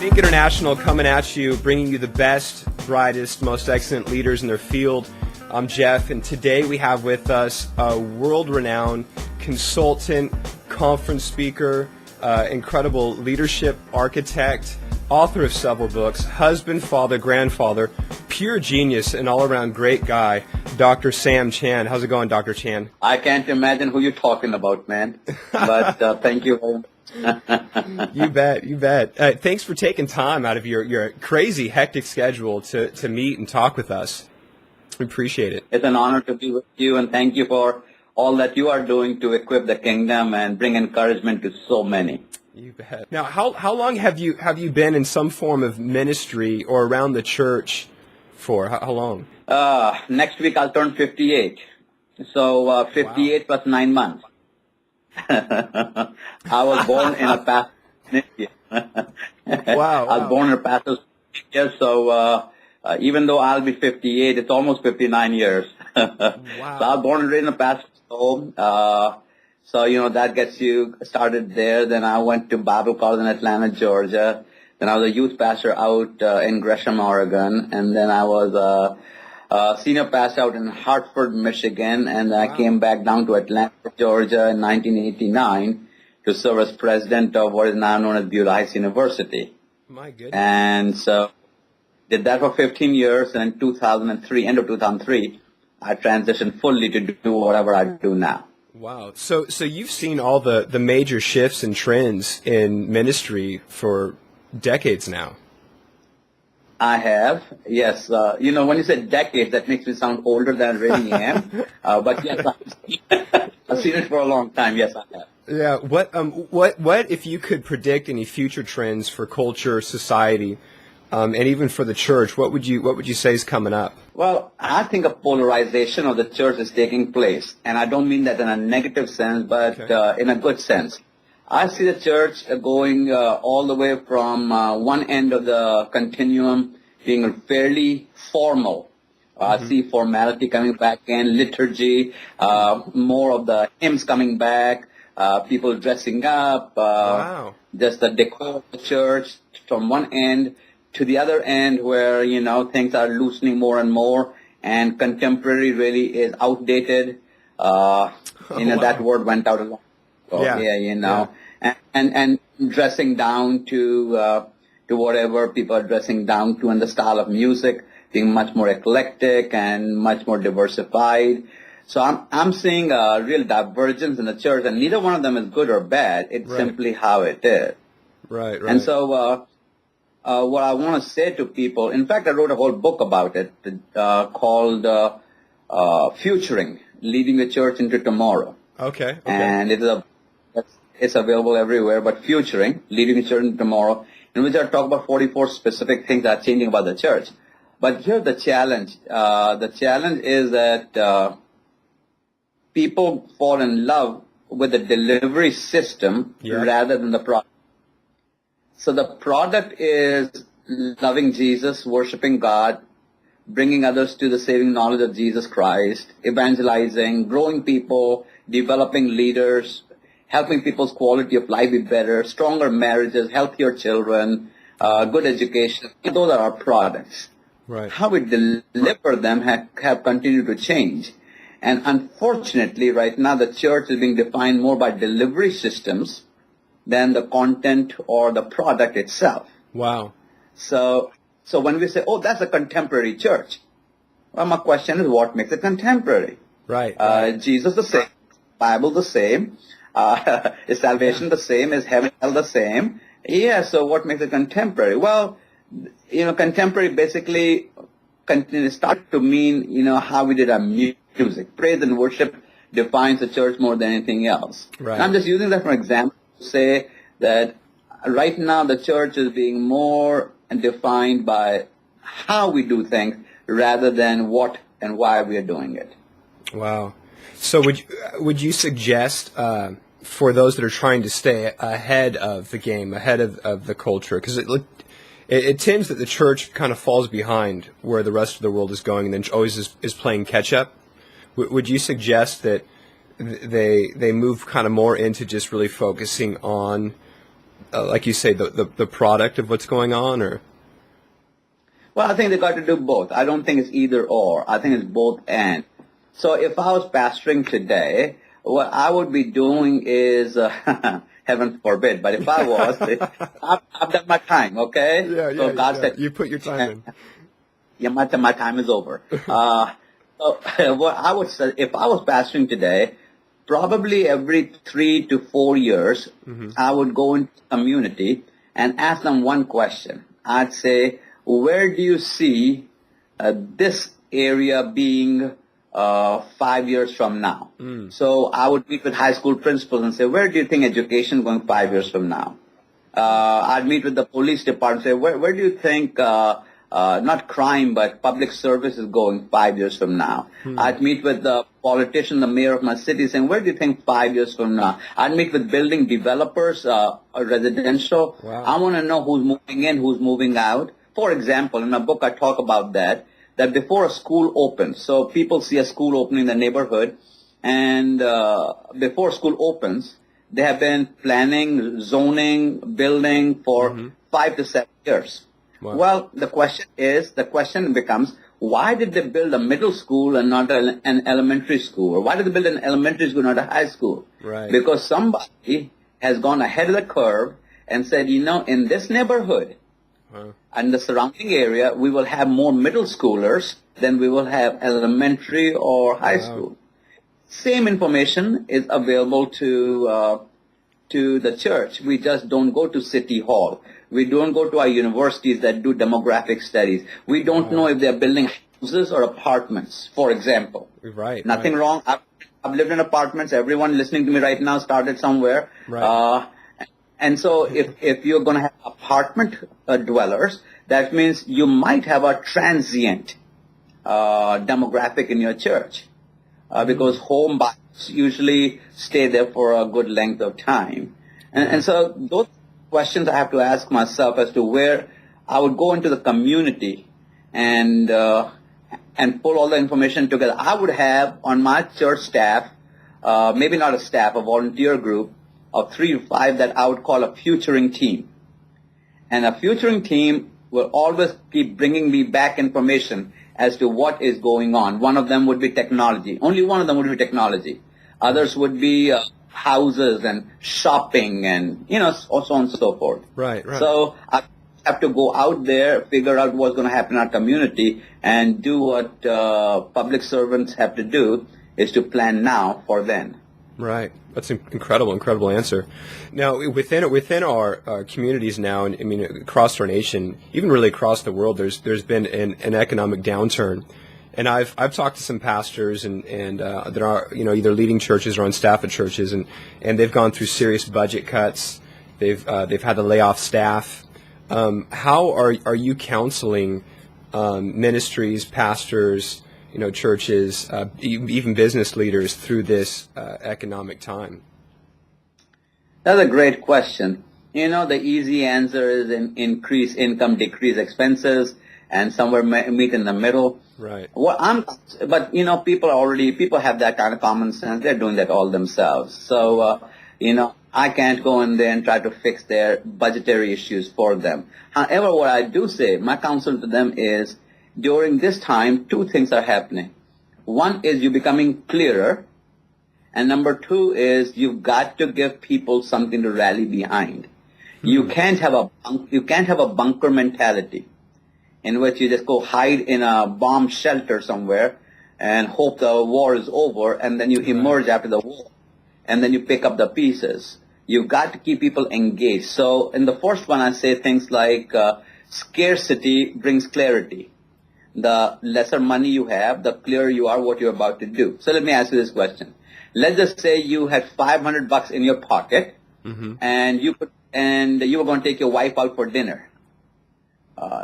THiNK International coming at you, bringing you the best, brightest, most excellent leaders in their field. I'm Jeff, and today we have with us a world-renowned consultant, conference speaker, incredible leadership architect, author of several books, husband, father, grandfather, pure genius, and all-around great guy, Dr. Sam Chan. How's it going, Dr. Chan? I can't imagine who you're talking about, man. But thank you very much. You bet, you bet. Thanks for taking time out of your crazy, hectic schedule to meet and talk with us. We appreciate it. It's an honor to be with you, and thank you for all that you are doing to equip the kingdom and bring encouragement to so many. You bet. Now, how long have you been in some form of ministry or around the church for? How long? Next week I'll turn 58. So 58 wow. plus 9 months. I was born in a pastor's India. Wow. I was born in a pastor's India, so even though I'll be 58, it's almost 59 years. Wow. So I was born and raised in a pastor's home. So, that gets you started there. Then I went to Bible college in Atlanta, Georgia. Then I was a youth pastor out in Gresham, Oregon. And then I was a senior pastor out in Hartford, Michigan. And then I came back down to Atlanta, Georgia in 1989 to serve as president of what is now known as Beulah Heights University. My goodness. And so did that for 15 years. And in 2003, end of 2003, I transitioned fully to do whatever I do now. Wow. So you've seen all the major shifts and trends in ministry for decades now. I have, yes. When you say decades, that makes me sound older than I really am. But yes, I've seen it for a long time. Yes, I have. Yeah. What if you could predict any future trends for culture, society, and even for the church? What would you say is coming up? Well, I think a polarization of the church is taking place, and I don't mean that in a negative sense, but in a good sense. I see the church going all the way from one end of the continuum being fairly formal. I see formality coming back in, liturgy, more of the hymns coming back, people dressing up, Wow. just the decor of the church from one end to the other end where, things are loosening more and more, and contemporary really is outdated. Wow. That word went out a long ago. Yeah. And dressing down to whatever people are dressing down to, and the style of music being much more eclectic and much more diversified. So I'm seeing a real divergence in the church, and neither one of them is good or bad. It's simply how it is. Right. And so what I want to say to people, in fact, I wrote a whole book about it called Futuring, Leading the Church into Tomorrow. Okay. And it's available everywhere, but Futuring, Leading the Church into Tomorrow, in which I talk about 44 specific things that are changing about the church. But here's the challenge. The challenge is that people fall in love with the delivery system rather than the product. So the product is loving Jesus, worshiping God, bringing others to the saving knowledge of Jesus Christ, evangelizing, growing people, developing leaders, helping people's quality of life be better, stronger marriages, healthier children, good education. Those are our products. Right. How we deliver them have continued to change. And unfortunately, right now, the church is being defined more by delivery systems than the content or the product itself. Wow. So when we say, oh, that's a contemporary church, well, my question is, what makes it contemporary? Right. Jesus the same, Bible the same, is salvation the same, is heaven hell the same? Yeah, so what makes it contemporary? Well, contemporary basically start to mean, how we did our music. Praise and worship defines the church more than anything else. Right. And I'm just using that for example to say that right now the church is being more defined by how we do things rather than what and why we are doing it. Wow. So would you suggest for those that are trying to stay ahead of the game, ahead of the culture, because it tends that the church kind of falls behind where the rest of the world is going and then always is playing catch up? Would you suggest that they move kind of more into just really focusing on like you say, the product of what's going on, or? Well, I think they got to do both. I don't think it's either or. I think it's both and. So if I was pastoring today, what I would be doing is, heaven forbid, but if I was, I've done my time, okay? So God said, you put your time in. Yeah, my time is over. So what I would say, if I was pastoring today, probably every 3 to 4 years, I would go into the community and ask them one question. I'd say, where do you see this area being 5 years from now? So I would meet with high school principals and say, where do you think education is going 5 years from now? I'd meet with the police department and say, where do you think not crime, but public service is going 5 years from now? I'd meet with the politician, the mayor of my city, saying, where do you think 5 years from now? I'd meet with building developers, residential. Wow. I want to know who's moving in, who's moving out. For example, in my book, I talk about that before a school opens, so people see a school opening in the neighborhood, and before school opens, they have been planning, zoning, building for 5 to 7 years. Wow. Well, the question becomes, why did they build a middle school and not an elementary school? Or why did they build an elementary school, not a high school? Right. Because somebody has gone ahead of the curve and said, in this neighborhood and the surrounding area, we will have more middle schoolers than we will have elementary or high school. Same information is available to the church. We just don't go to City Hall. We don't go to our universities that do demographic studies. We don't know if they're building houses or apartments, for example. Right. Nothing wrong. I've lived in apartments. Everyone listening to me right now started somewhere. Right. And so if you're going to have apartment dwellers, that means you might have a transient demographic in your church because home buyers usually stay there for a good length of time. And so those questions I have to ask myself as to where I would go into the community and pull all the information together. I would have on my church staff, maybe not a staff, a volunteer group of 3 to 5 that I would call a futuring team. And a futuring team will always keep bringing me back information as to what is going on. One of them would be technology. Only one of them would be technology. Others would be houses and shopping and, so on and so forth. Right. So I have to go out there, figure out what's going to happen in our community, and do what public servants have to do, is to plan now for then. Right. That's an incredible answer. Now, within our communities now, and I mean across our nation, even really across the world, there's been an economic downturn. And I've talked to some pastors and that are either leading churches or on staff at churches, and they've gone through serious budget cuts. They've had to lay off staff. How are you counseling ministries, pastors, churches, even business leaders through this economic time? That's a great question. The easy answer is increase income, decrease expenses, and somewhere meet in the middle. Right. But people have that kind of common sense. They're doing that all themselves. So, I can't go in there and try to fix their budgetary issues for them. However, what I do say, my counsel to them is, during this time, 2 things are happening. One is you're becoming clearer, and number 2 is you've got to give people something to rally behind. You can't have a bunker mentality in which you just go hide in a bomb shelter somewhere and hope the war is over, and then you emerge after the war, and then you pick up the pieces. You've got to keep people engaged. So in the first one, I say things like scarcity brings clarity. The lesser money you have, the clearer you are what you're about to do. So let me ask you this question. Let's just say you had $500 in your pocket, and you were going to take your wife out for dinner.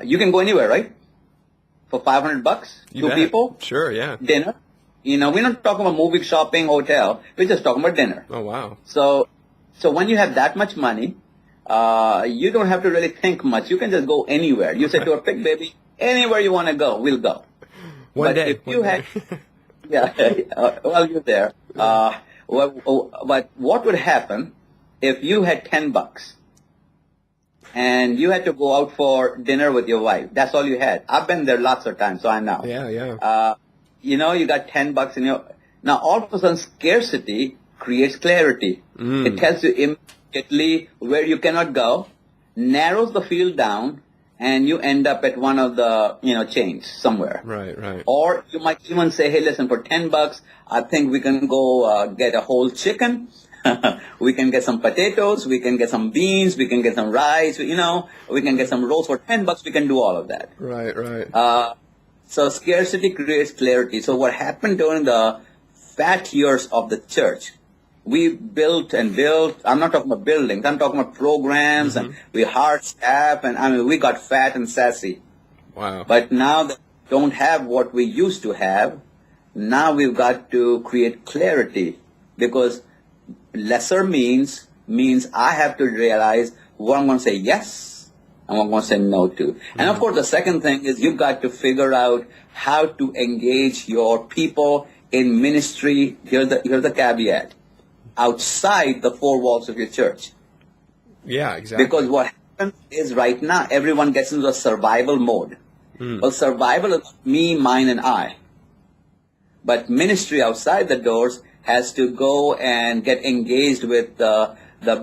You can go anywhere, right? For $500, two people? Sure, yeah. Dinner. We're not talking about movie, shopping, hotel. We're just talking about dinner. Oh, wow. So when you have that much money, you don't have to really think much. You can just go anywhere. You say to her, pick baby, anywhere you want to go, we'll go. One day. Yeah, well, you're there. But what would happen if you had $10 and you had to go out for dinner with your wife. That's all you had. I've been there lots of times, so I know. Yeah. You got $10 in your. Now, all of a sudden, scarcity creates clarity. It tells you immediately where you cannot go, narrows the field down, and you end up at one of the chains somewhere. Right. Or you might even say, hey, listen, for $10, I think we can go get a whole chicken. We can get some potatoes. We can get some beans. We can get some rice. We can get some rolls for $10. We can do all of that. Right. So scarcity creates clarity. So what happened during the fat years of the church, we built and built. I'm not talking about buildings. I'm talking about programs, and we hired staff, and we got fat and sassy. Wow. But now that we don't have what we used to have, now we've got to create clarity, because lesser means I have to realize what I'm going to say yes and what I'm going to say no to. And of course, the second thing is you've got to figure out how to engage your people in ministry. Here's the caveat: outside the four walls of your church. Yeah, exactly. Because what happens is right now everyone gets into a survival mode. Well, survival is me, mine, and I. But ministry outside the doors has to go and get engaged with the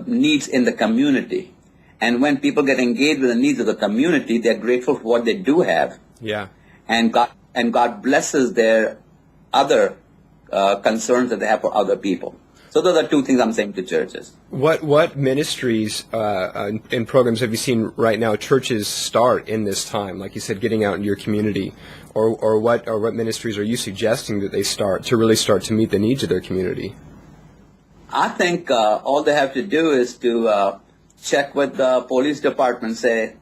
needs in the community. And when people get engaged with the needs of the community, they're grateful for what they do have. Yeah. And God blesses their other concerns that they have for other people. So those are two things I'm saying to churches. What ministries and programs have you seen right now churches start in this time? Like you said, getting out into your community, or what ministries are you suggesting that they start to meet the needs of their community? I think all they have to do is to check with the police department, say,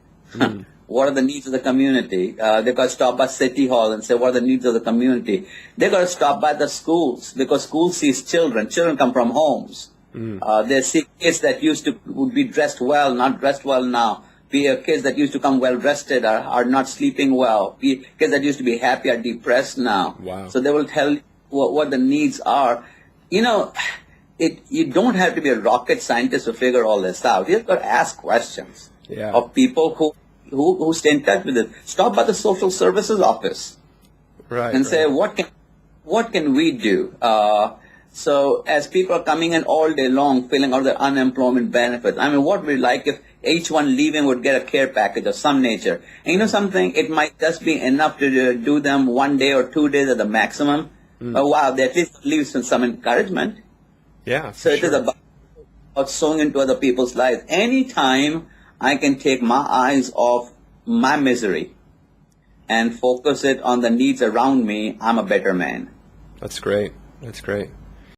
what are the needs of the community? They got to stop by City Hall and say, what are the needs of the community? They got to stop by the schools, because schools sees children. Children come from homes. They see kids that would be dressed well, not dressed well now. Kids that used to come well rested are not sleeping well. Kids that used to be happy are depressed now. Wow. So they will tell you what the needs are. You don't have to be a rocket scientist to figure all this out. You have to ask questions of people who stay in touch with it. Stop by the social services office, and say, what can we do? So as people are coming in all day long, filling out their unemployment benefits, what would we like if each one leaving would get a care package of some nature? And something, it might just be enough to do them 1 day or 2 days at the maximum. But wow, they at least leaves some encouragement. Yeah. So it is about sowing into other people's lives. Anytime I can take my eyes off my misery and focus it on the needs around me, I'm a better man. That's great.